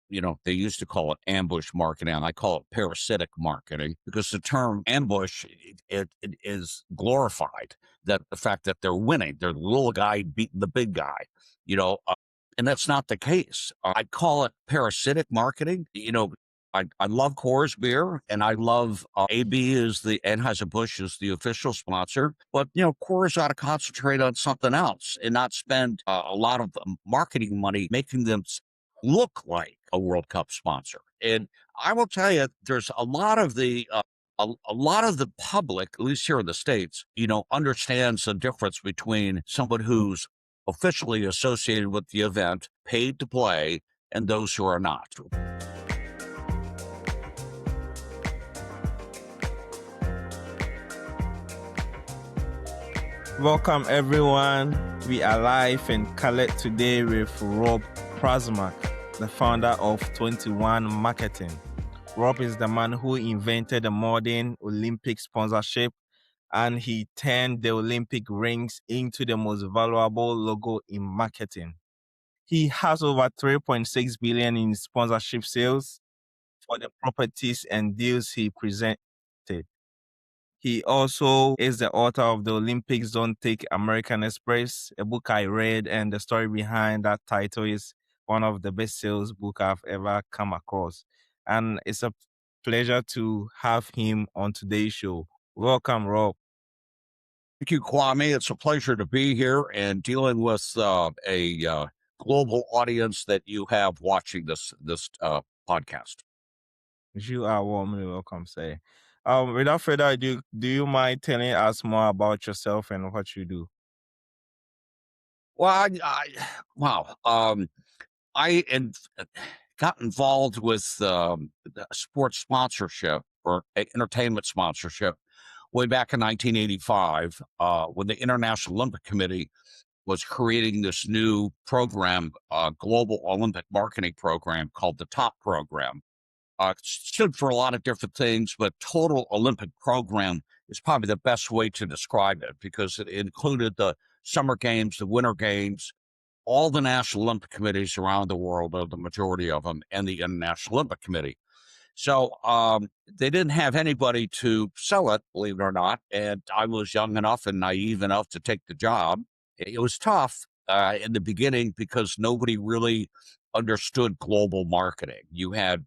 they used to call it ambush marketing. I call it parasitic marketing because the term ambush, it is glorified, that the fact that they're winning, they're the little guy beating the big guy, you know, uh, and that's not the case. I call it parasitic marketing. I love Coors beer, and I love AB is the Anheuser-Busch is the official sponsor. But Coors ought to concentrate on something else and not spend a lot of marketing money making them look like a World Cup sponsor. And I will tell you, there's a lot of the public, at least here in the States, understands the difference between someone who's officially associated with the event, paid to play, and those who are not. Welcome everyone. We are live in Calais today with Rob Prasmak, the founder of 21 Marketing. Rob is the man who invented the modern Olympic sponsorship, and he turned the Olympic rings into the most valuable logo in marketing. He has over 3.6 billion in sponsorship sales for the properties and deals he presented. He also is the author of The Olympics Don't Take American Express, a book I read, and the story behind that title is one of the best sales book I've ever come across. And it's a pleasure to have him on today's show. Welcome, Rob. Thank you, Kwame. It's a pleasure to be here and dealing with a global audience that you have watching this podcast. You are warmly welcome, sir. Without further ado, do you mind telling us more about yourself and what you do? Well, wow. Got involved with sports sponsorship or entertainment sponsorship way back in 1985 when the International Olympic Committee was creating this new program, global Olympic marketing program called the TOP program. It stood for a lot of different things, but total Olympic program is probably the best way to describe it because it included the summer games, the winter games, all the national Olympic committees around the world, or the majority of them, and the International Olympic Committee. So they didn't have anybody to sell it, believe it or not. And I was young enough and naive enough to take the job. It was tough in the beginning because nobody really understood global marketing. You had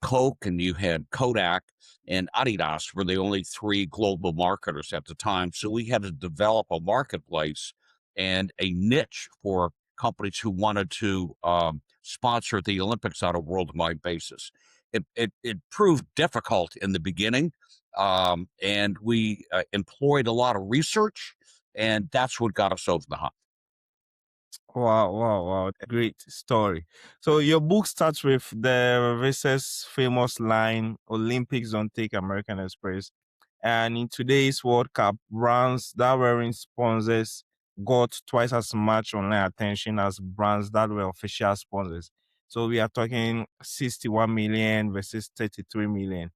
Coke and you had Kodak and Adidas were the only three global marketers at the time. So we had to develop a marketplace and a niche for companies who wanted to sponsor the Olympics on a worldwide basis. It proved difficult in the beginning, and we employed a lot of research, and that's what got us over the hump. Wow. Great story. So your book starts with the race's famous line, Olympics don't take American Express. And in today's World Cup, brands that were sponsors got twice as much online attention as brands that were official sponsors. So we are talking 61 million versus 33 million.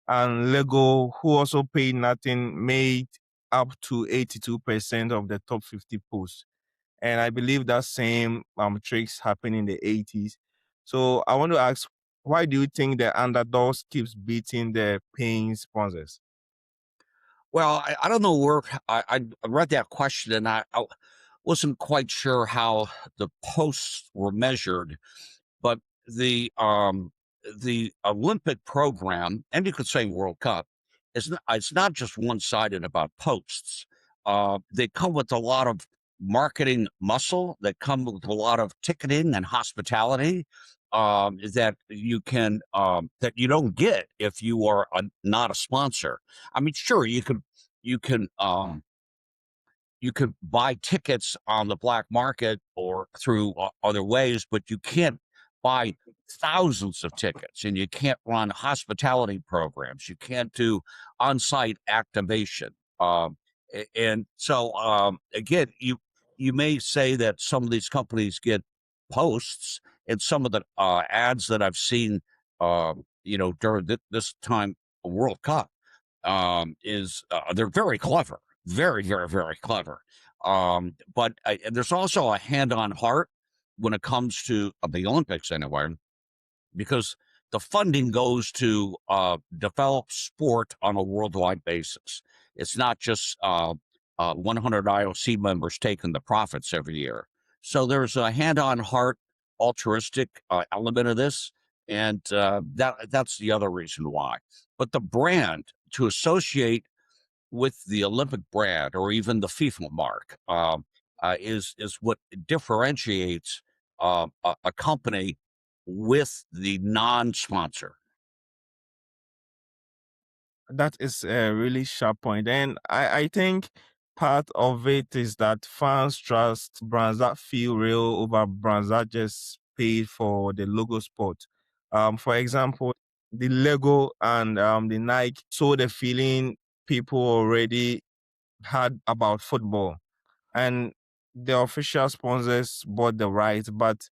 And Lego, who also paid nothing, made up to 82% of the top 50 posts. And I believe that same tricks happened in the 80s. So I want to ask, why do you think the underdogs keeps beating the paying sponsors? Well, I don't know where I read that question, and I wasn't quite sure how the posts were measured, but the Olympic program, and you could say World Cup, it's not just one-sided about posts. They come with a lot of marketing muscle, that come with a lot of ticketing and hospitality that you don't get if you are not a sponsor. I mean, sure, you can you could buy tickets on the black market or through other ways, but you can't buy thousands of tickets, and you can't run hospitality programs. You can't do on-site activation. And so, again, you may say that some of these companies get posts, and some of the ads that I've seen, during this time World Cup, is they're very clever, very, very, very clever. But there's also a hand on heart when it comes to the Olympics anyway. because the funding goes to develop sport on a worldwide basis. It's not just 100 IOC members taking the profits every year. So there's a hand-on heart altruistic element of this, and that's the other reason why. But the brand, to associate with the Olympic brand or even the FIFA mark, is what differentiates a company with the non-sponsor. That is a really sharp point. And I think part of it is that fans trust brands that feel real over brands that just pay for the logo spot. For example, the Lego and the Nike sold the feeling people already had about football. And the official sponsors bought the rights, but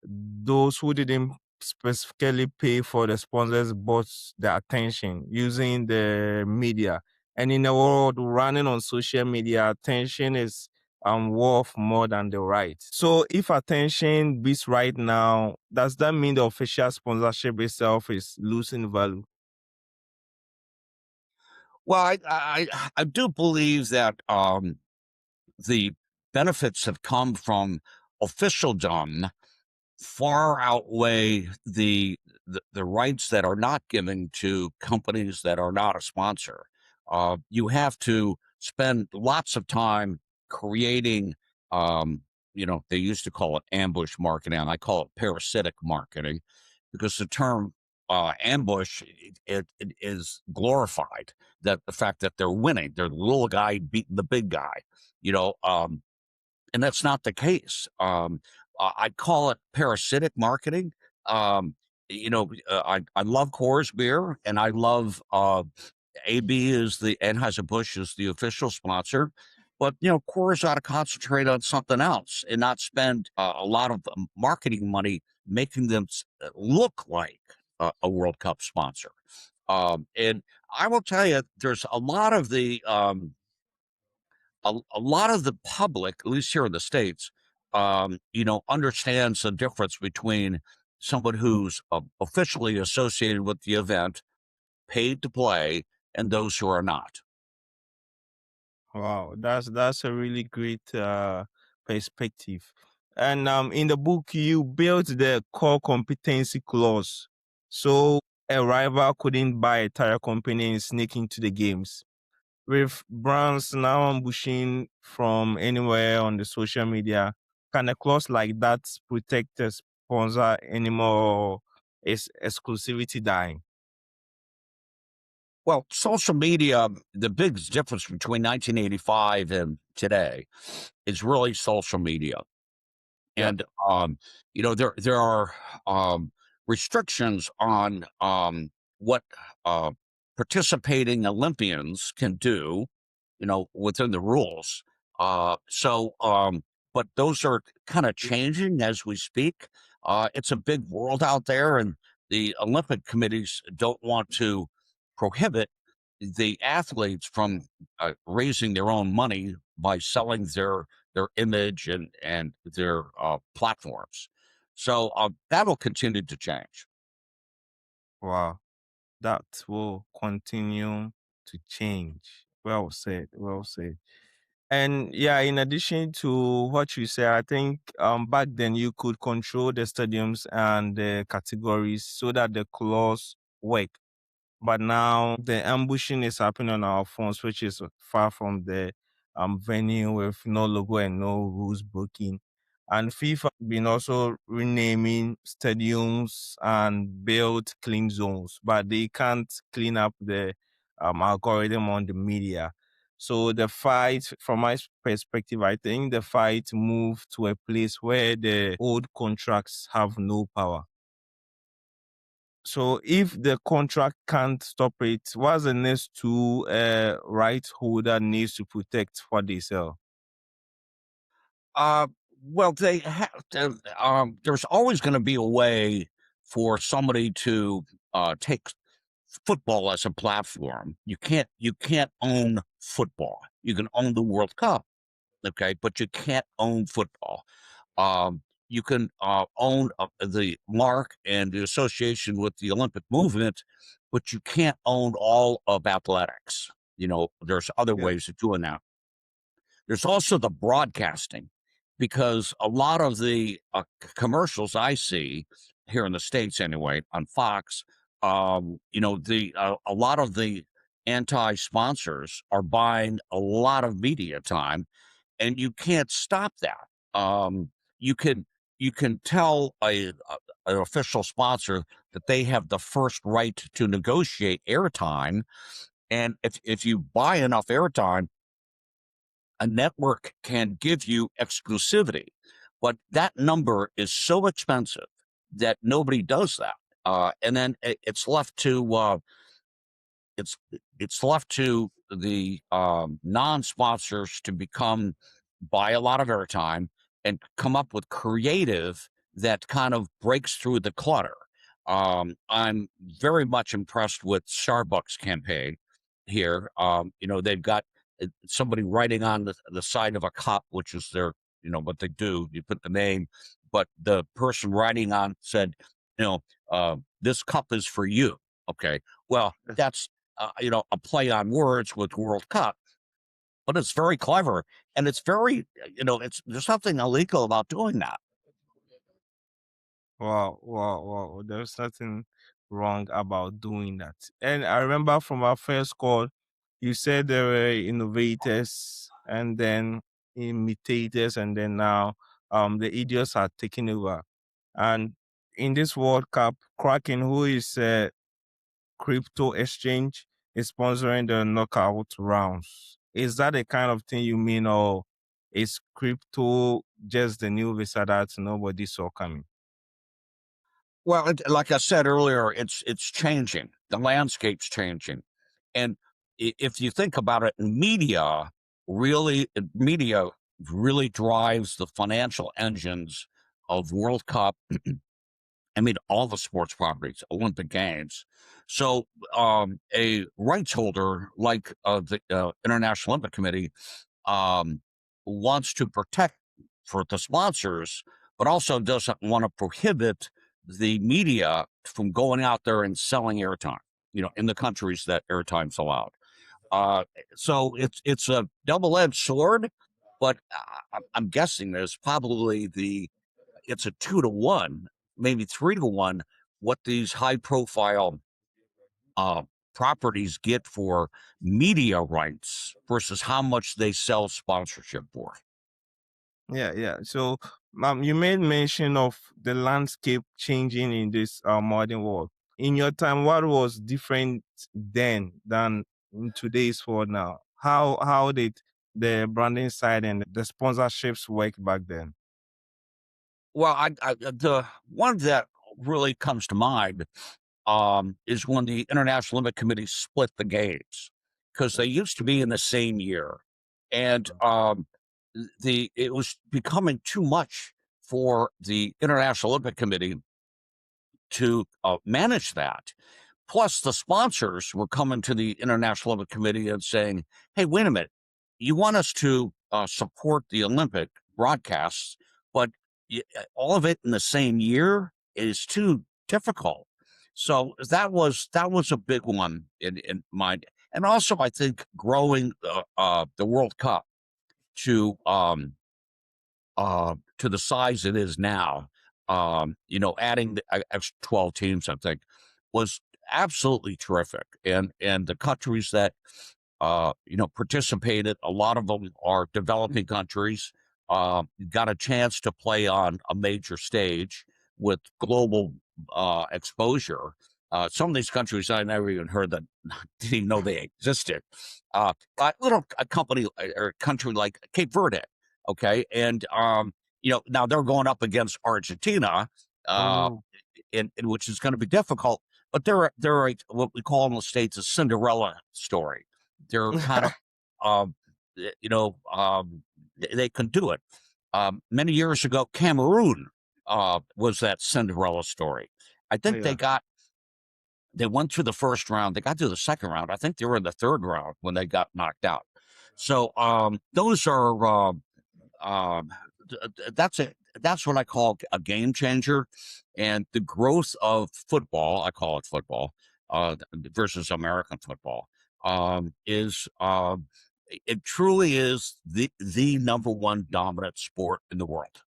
those who didn't specifically pay for the sponsors bought the attention using the media. And in a world running on social media, attention is worth more than the right. So if attention beats right now, does that mean the official sponsorship itself is losing value? Well, I do believe that the benefits have come from officialdom far outweigh the rights that are not given to companies that are not a sponsor. You have to spend lots of time creating, they used to call it ambush marketing. I call it parasitic marketing because the term ambush it is glorified. That the fact that they're winning, they're the little guy beating the big guy, you know. And that's not the case. I call it parasitic marketing. Um, I love Coors beer, and I love AB is the Anheuser-Busch is the official sponsor. But Coors ought to concentrate on something else and not spend a lot of marketing money making them look like a World Cup sponsor. And I will tell you, there's a lot of the public, at least here in the States, understands the difference between someone who's officially associated with the event, paid to play, and those who are not. Wow, that's a really great perspective. And in the book, you built the core competency clause, so a rival couldn't buy a tire company and sneak into the games. With brands now ambushing from anywhere on the social media, can a clause like that protect a sponsor anymore? Or is exclusivity dying? Well, social media, the big difference between 1985 and today is really social media. Yeah. And there are restrictions on what participating Olympians can do, within the rules. But those are kind of changing as we speak. It's a big world out there, and the Olympic committees don't want to prohibit the athletes from raising their own money by selling their image and their platforms. So that'll continue to change. Wow. That will continue to change. Well said. Well said. And yeah, in addition to what you said, I think back then you could control the stadiums and the categories so that the clause work. But now the ambushing is happening on our phones, which is far from the venue with no logo and no rules broken. And FIFA been also renaming stadiums and build clean zones, but they can't clean up the algorithm on the media. So the fight, from my perspective, I think the fight moved to a place where the old contracts have no power. So if the contract can't stop it, what's the next two right holder needs to protect what they sell? Uh, well, they have to, there's always going to be a way for somebody to take football as a platform. You can't own football. You can own the World Cup, okay, but you can't own football. you can own the mark and the association with the Olympic movement, but you can't own all of athletics. There's other Yeah. ways of doing that. There's also the broadcasting, because a lot of the commercials I see here in the States, anyway, on Fox, a lot of the anti sponsors are buying a lot of media time, and you can't stop that. You can you can tell an official sponsor that they have the first right to negotiate airtime, and if you buy enough airtime, a network can give you exclusivity, but that number is so expensive that nobody does that. And then it's it's left to the non-sponsors to buy a lot of airtime and come up with creative that kind of breaks through the clutter. I'm very much impressed with Starbucks campaign here. They've got somebody writing on the side of a cup, which is what they do. You put the name, but the person writing on said, this cup is for you. Okay. Well, that's a play on words with World Cup, but it's very clever, and it's very, there's something illegal about doing that. Wow, wow, wow. There's nothing wrong about doing that. And I remember from our first call, you said there were innovators and then imitators, and then now the idiots are taking over. And in this World Cup, Kraken, who is a crypto exchange, is sponsoring the knockout rounds. Is that the kind of thing you mean, or is crypto just the new visa that nobody saw coming? Well, like I said earlier, it's changing. The landscape's changing, and if you think about it, media really drives the financial engines of World Cup. I mean, all the sports properties, Olympic Games. So, a rights holder like the International Olympic Committee um, wants to protect for the sponsors, but also doesn't want to prohibit the media from going out there and selling airtime. In the countries that airtime's allowed. So it's a double-edged sword, but I'm guessing there's probably it's a 2 to 1, maybe 3 to 1, what these high-profile uh, properties get for media rights versus how much they sell sponsorship for. Yeah, yeah. So, you made mention of the landscape changing in this modern world. In your time, what was different then than in today's world now? How did the branding side and the sponsorships work back then? Well, the one that really comes to mind is when the International Olympic Committee split the games, because they used to be in the same year, and it was becoming too much for the International Olympic Committee to manage that. Plus, the sponsors were coming to the International Olympic Committee and saying, "Hey, wait a minute, you want us to support the Olympic broadcasts, but all of it in the same year is too difficult." So that was a big one in mind, and also I think growing the World Cup to to the size it is now, adding the extra 12 teams, I think, was absolutely terrific. And the countries that participated, a lot of them are developing countries, got a chance to play on a major stage with global exposure. Some of these countries I never even heard that, didn't even know they existed. A company or a country like Cape Verde, okay, and now they're going up against Argentina, Oh uh, no. in which is going to be difficult. But they're what we call in the States a Cinderella story. They're kind of, um, they can do it. Many years ago, Cameroon was that Cinderella story. I think Yeah. they went through the first round. They got through the second round. I think they were in the third round when they got knocked out. So those are that's it. that's what I call a game changer. And the growth of football, I call it football, versus American football, is it truly is the number one dominant sport in the world.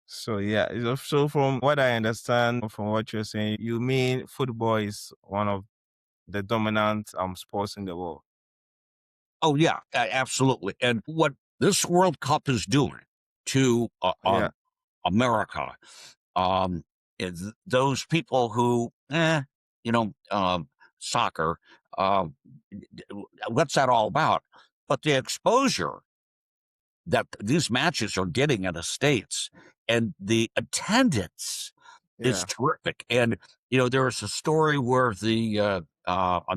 So yeah, so from what I understand from what you're saying, you mean football is one of the dominant sports in the world. Oh yeah, absolutely. And what this World Cup is doing to Yeah, America, is those people who, soccer, um, what's that all about? But the exposure that these matches are getting in the States and the attendance is yeah, terrific. And, there was a story where I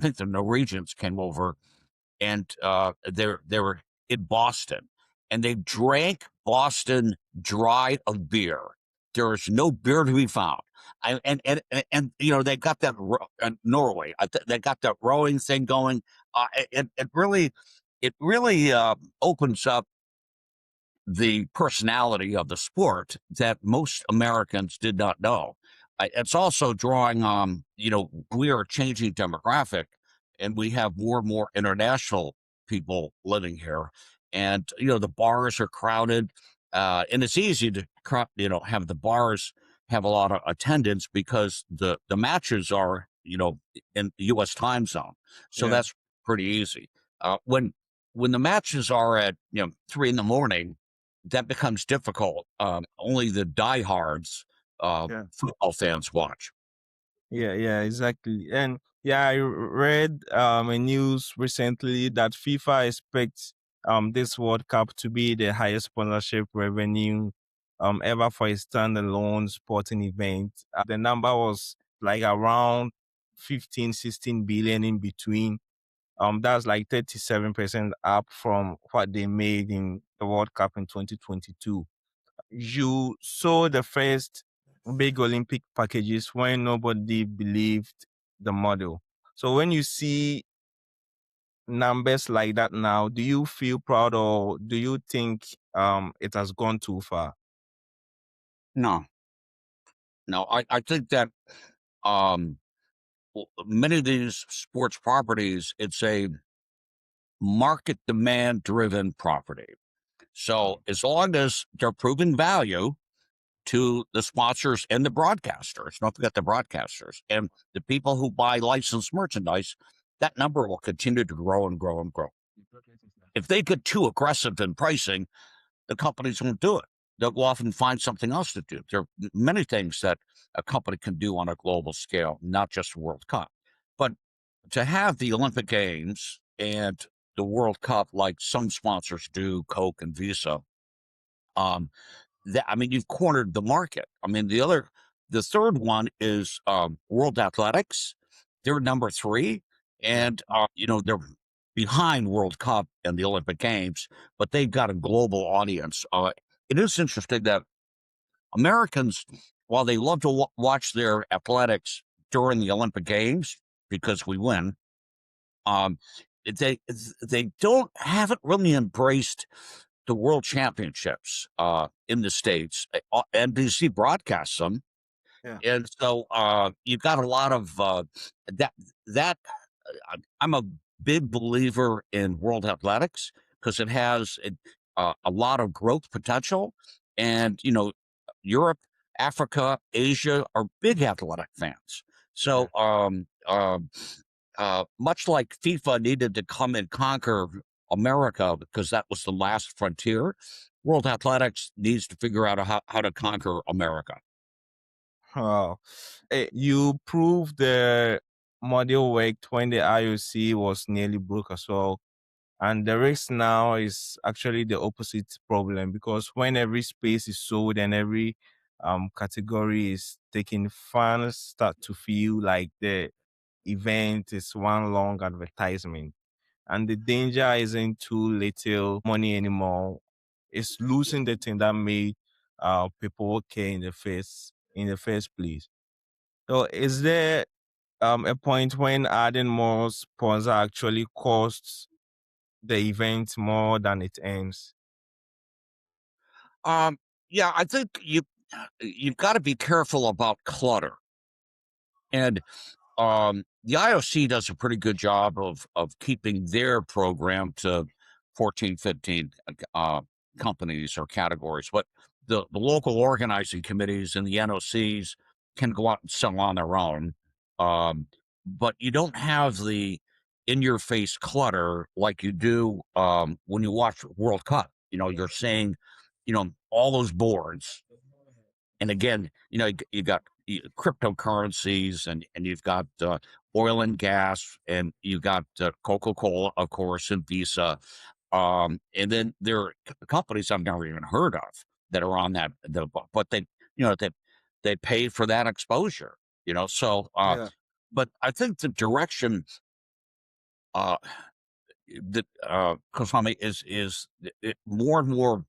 think the Norwegians came over and they were in Boston, and they drank Boston dry of beer. There is no beer to be found. They got that Norway. They got that rowing thing going. It really opens up the personality of the sport that most Americans did not know. It's also drawing on, we are a changing demographic and we have more and more international people living here. And, the bars are crowded. And it's easy to, have the bars have a lot of attendance because the matches are, in the U.S. time zone. So yeah, that's pretty easy. When the matches are at 3 in the morning, that becomes difficult. Only the diehards yeah. football fans watch. Yeah, yeah, exactly. And yeah, I read a news recently that FIFA expects this World Cup to be the highest sponsorship revenue ever for a standalone sporting event. The number was like around 15, 16 billion in between. That's like 37% up from what they made in the World Cup in 2022. You saw the first big Olympic packages when nobody believed the model. So when you see numbers like that now, do you feel proud or do you think it has gone too far? No, no, I think that um, many of these sports properties, it's a market demand driven property. So as long as they're proving value to the sponsors and the broadcasters, don't forget the broadcasters and the people who buy licensed merchandise, that number will continue to grow and grow and grow. If they get too aggressive in pricing, the companies won't do it. They'll often find something else to do. There are many things that a company can do on a global scale, not just World Cup. But to have the Olympic Games and the World Cup, like some sponsors do, Coke and Visa, um, you've cornered the market. The third one is World Athletics. They're number three, Yeah. and they're behind World Cup and the Olympic Games, but they've got a global audience. It is interesting that Americans, while they love to watch their athletics during the Olympic Games because we win, um, they haven't really embraced the World Championships in the States. NBC broadcasts them, Yeah. and so you've got a lot of that. That I'm a big believer in world athletics because it has a lot of growth potential, and Europe, Africa, Asia are big athletic fans. Yeah. So much like FIFA needed to come and conquer America because that was the last frontier, World Athletics needs to figure out how to conquer America. Wow. You proved the model worked when the IOC was nearly broke as well. And the risk now is actually the opposite problem because when every space is sold and every category is taken, fans start to feel like the event is one long advertisement. And the danger isn't too little money anymore. It's losing the thing that made people okay in the first place. So is there a point when adding more sponsor actually costs the event more than it ends? Um, Yeah, I think you've got to be careful about clutter. And the IOC does a pretty good job of keeping their program to 14, 15 companies or categories, but the local organizing committees and the NOCs can go out and sell on their own. But you don't have the in your face clutter like you do when you watch World Cup. You're saying, all those boards. And again, you got cryptocurrencies, and you've got oil and gas, and you've got Coca-Cola, of course, and Visa. And then there are companies I've never even heard of that are on but they pay for that exposure. So Yeah. but I think the direction uh, that Kosami is more and more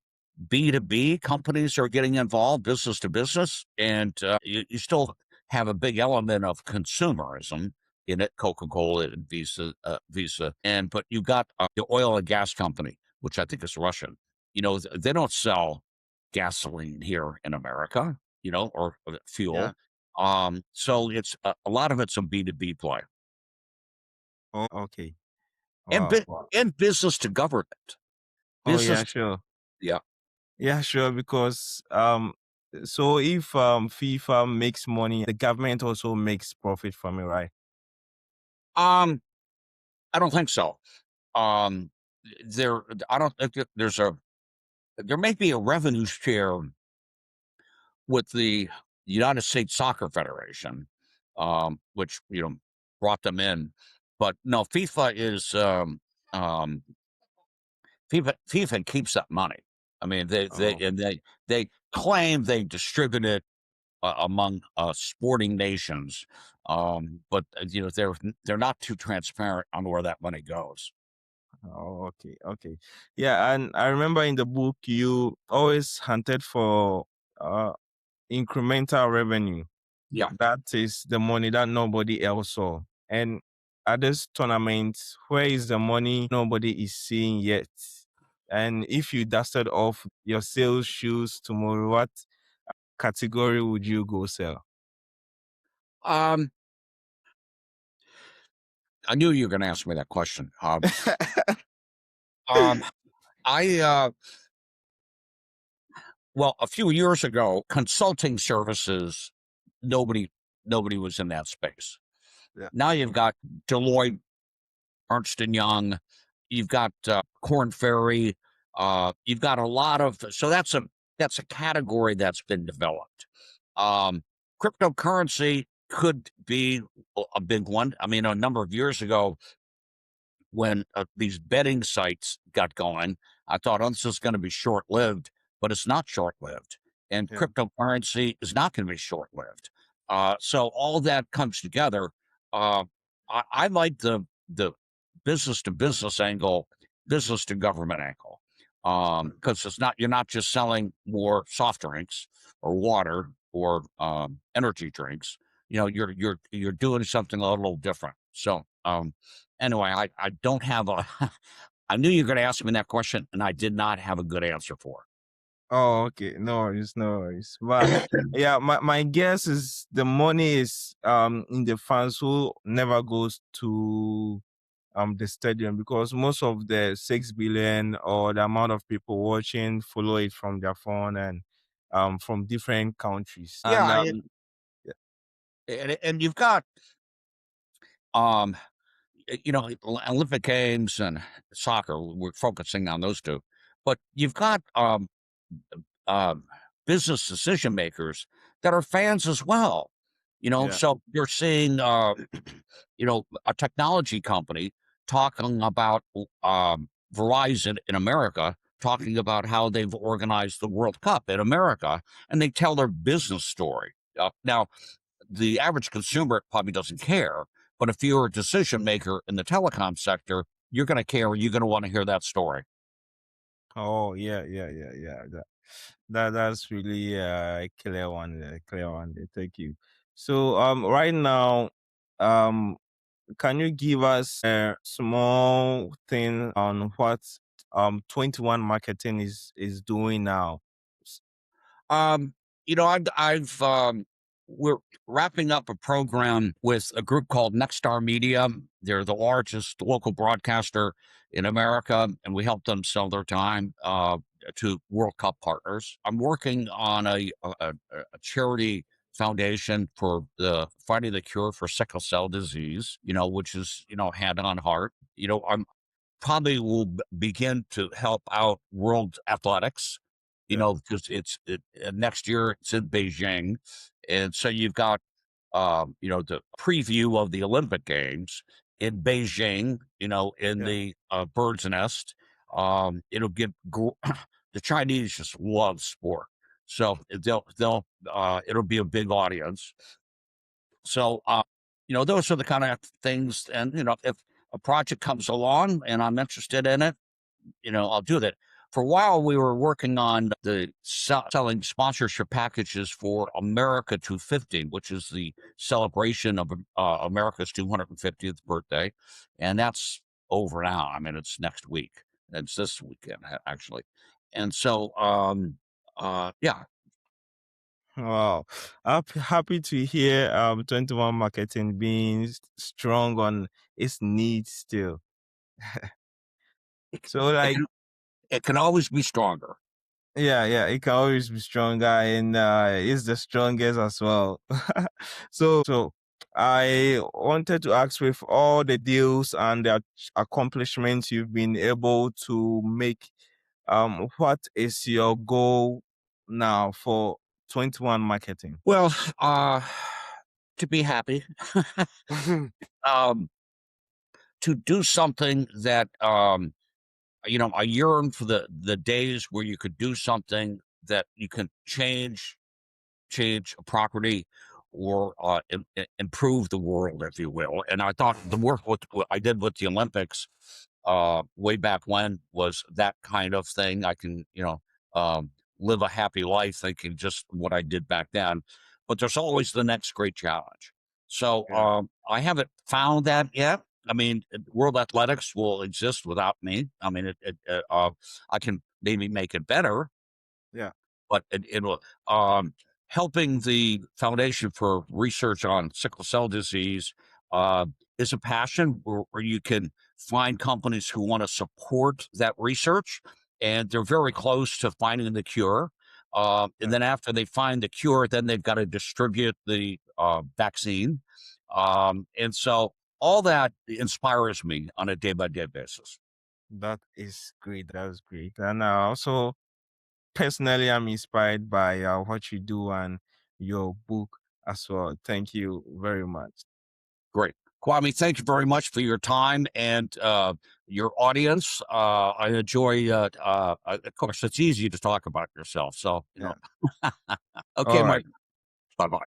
B2B companies are getting involved, business to business, and you still have a big element of consumerism in it, Coca-Cola and Visa, but you got the oil and gas company, which I think is Russian. They don't sell gasoline here in America, or Yeah. fuel. So it's a lot of it's a B2B play, Oh, okay. and Wow. Wow. and business to government, Oh, business. yeah, sure. Yeah. Yeah, sure. Because so if FIFA makes money, the government also makes profit from it, right? Um, I don't think so. Um, there, I don't think that there may be a revenue share with the United States Soccer Federation, which brought them in, but no, um, FIFA keeps that money. I mean, Oh, they claim they distribute it among sporting nations, but they're not too transparent on where that money goes. oh, okay, okay. Yeah, and I remember in the book you always hunted for uh incremental revenue. Yeah. That is the money that nobody else saw. And at this tournament, where is the money nobody is seeing yet? And if you dusted off your sales shoes tomorrow, what category would you go sell? Um, I knew you were going to ask me that question. Um, I well, a few years ago, consulting services, nobody nobody was in that space. Yeah, Now you've got Deloitte, Ernst and Young, you've got Korn Ferry, you've got a lot of so that's a category that's been developed. Um, Cryptocurrency could be a big one. I mean, a number of years ago, when these betting sites got going, I thought, oh, this is going to be short lived, but it's not short lived. And yeah. cryptocurrency is not going to be short lived. So all of that comes together. Uh, I like the business to business angle, business to government angle, because it's not you're not just selling more soft drinks or water or energy drinks. You're doing something a little different. So anyway, I don't have a I knew you were gonna ask me that question, and I did not have a good answer for Oh, okay. No worries, no worries. But yeah, my guess is the money is in the fans who never goes to the stadium, because most of the 6 billion or the amount of people watching follow it from their phone and from different countries. it. Yeah, And yeah, and you've got, um, Olympic Games and soccer, we're focusing on those 2, but you've got, um, business decision makers that are fans as well. yeah, So you're seeing, a technology company talking about Verizon in America, talking about how they've organized the World Cup in America, and they tell their business story. Now, the average consumer probably doesn't care, but if you're a decision maker in the telecom sector, you're going to care. You're going to want to hear that story. oh yeah, yeah, yeah, yeah. That's really a clear one, a clear one. Thank you. So right now, um can you give us a small thing on what 21 marketing is doing now? Um, we're wrapping up a program with a group called Next Star Media. They're the largest local broadcaster in America, and we help them sell their time to World Cup partners. I'm working on a charity foundation for the finding the cure for sickle cell disease, which is, hand on heart. I'm probably will begin to help out world athletics, Yeah, because next year it's in Beijing. And so you've got, the preview of the Olympic Games in Beijing, in yeah. the bird's nest. It'll get, the Chinese just love sport. So it'll be a big audience. So, those are the kind of things. And, if a project comes along and I'm interested in it, I'll do that. For a while, we were working on the selling sponsorship packages for America 250, which is the celebration of America's 250th birthday. And that's over now. I mean, it's next week. It's this weekend, actually. And so, yeah. Wow. Happy to hear 21 Marketing being strong on its needs still. So It like can, it can always be stronger. yeah, it can always be stronger and it's the strongest as well. So I wanted to ask, with all the deals and the accomplishments you've been able to make, what is your goal now for 21 Marketing? Well, to be happy, um, to do something that, I yearn for the days where you could do something that you can change a property or improve the world, if you will. And I thought the work what I did with the Olympics way back when was that kind of thing. I can, live a happy life thinking just what I did back then. But there's always the next great challenge. So Yeah, I haven't found that yet. I mean, World Athletics will exist without me. I mean, I can maybe make it better, yeah, but it'll helping the Foundation for Research on Sickle Cell Disease uh, is a passion where you can find companies who want to support that research, and they're very close to finding the cure. And yeah. then after they find the cure, then they've got to distribute the vaccine, and so all that inspires me on a day by day basis. That is great. That's great. And also, personally, I'm inspired by what you do and your book as well. Thank you very much. Great. Kwame, thank you very much for your time and your audience. I enjoy, of course, it's easy to talk about yourself. So, Yeah. okay, All my, right. bye bye.